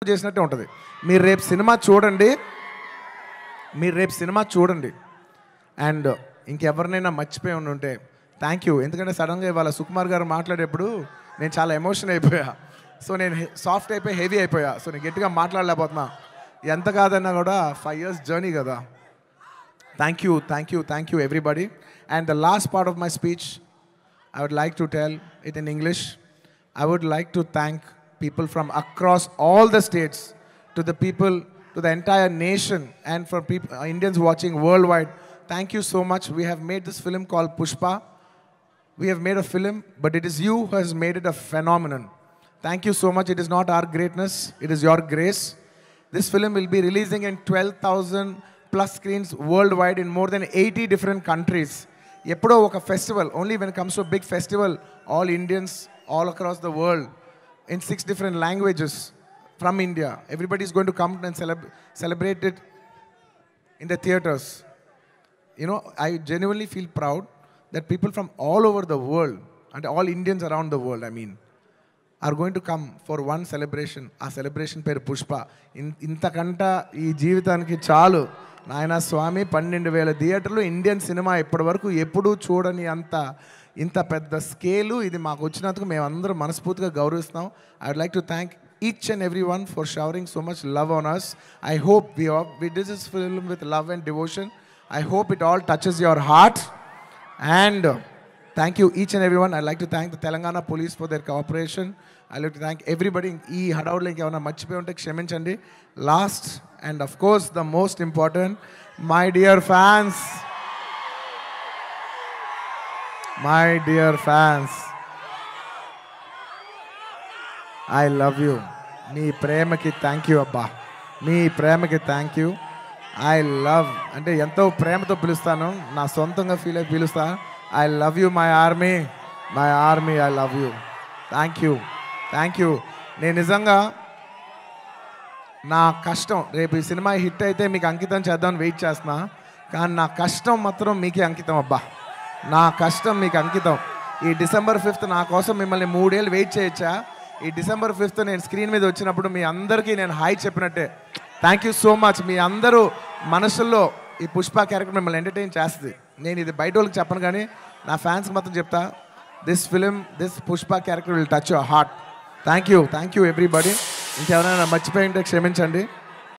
చేసినట్టే ఉంటుంది. మీరు రేపు సినిమా చూడండి అండ్ ఇంకెవరినైనా మర్చిపోయి ఉంటే థ్యాంక్ యూ. ఎందుకంటే సడన్గా ఇవాళ సుకుమార్ గారు మాట్లాడేప్పుడు నేను చాలా ఎమోషన్ అయిపోయా. సో నేను సాఫ్ట్ అయిపోయి హెవీ అయిపోయా. సో నేను గట్టిగా మాట్లాడలేకపోతున్నా. ఎంత కాదన్నా కూడా 5 years జర్నీ కదా. Thank you everybody. And the last part of my speech I would like to tell it in English. I would like to thank people from across all the states, to the people, to the entire nation, and for people, Indians watching worldwide. Thank you so much. We have made this film called Pushpa. We have made a film, but it is you who has made it a phenomenon. Thank you so much. It is not our greatness, it is your grace. This film will be releasing in 12,000 plus screens worldwide in more than 80 different countries. ఎప్పుడో ఒక festival, only when comes to big festival, all Indians all across the world in 6 different languages from India, everybody is going to come and celebrate it in the theaters. You know, I genuinely feel proud that people from all over the world, and all Indians around the world, I mean, are going to come for one celebration. ఆ celebration పేరు పుష్ప. ఇంతకంట ఈ జీవితానికి చాలు నాయన స్వామి. 12,000 థియేటర్లు, Indian cinema ఇప్పటి వరకు ఎప్పుడూ చూడని ఇంత పెద్ద స్కేలు ఇది మాకు వచ్చినందుకు మేమందరం మనస్ఫూర్తిగా గౌరవిస్తున్నాం. I would like to thank each and everyone for showering so much love on us. I hope we did this film with love and devotion. I hope it all touches your heart. And thank you each and everyone. I'd like to thank the Telangana police for their cooperation. I'd like to thank everybody. ఈ హడావుడిలో ఇంకేమైనా మర్చిపోయి ఉంటే క్షమించండి. Last and of course the most important, my dear fans. My dear fans, I love you. మీ ప్రేమకి thank you అబ్బా. మీ ప్రేమకి thank you. I love అంటే ఎంతో ప్రేమతో పిలుస్తాను, నా సొంతంగా ఫీల్ అయి పిలుస్తాను. I love you my army, I love you. Thank you. నేను నిజంగా నా కష్టం, రేపు ఈ సినిమా హిట్ అయితే మీకు అంకితం చేద్దామని వెయిట్ చేస్తున్నా. కానీ నా కష్టం మాత్రం మీకే అంకితం అబ్బా. నా కష్టం మీకు అంకితం. ఈ December 5th నా కోసం మిమ్మల్ని 3 ఏళ్ళు వెయిట్ చేయొచ్చా? ఈ December 5th నేను స్క్రీన్ మీద వచ్చినప్పుడు మీ అందరికీ నేను హాయ్ చెప్పినట్టే. Thank you so much. మీ అందరూ మనసుల్లో ఈ పుష్ప క్యారెక్టర్ మిమ్మల్ని ఎంటర్టైన్ చేస్తుంది. నేను ఇది బయట వాళ్ళకి చెప్పను కానీ నా ఫ్యాన్స్కి మాత్రం చెప్తా, this Pushpa character will touch your heart. Thank you everybody. ఇంకెవరైనా మర్చిపోయి ఉంటే క్షమించండి.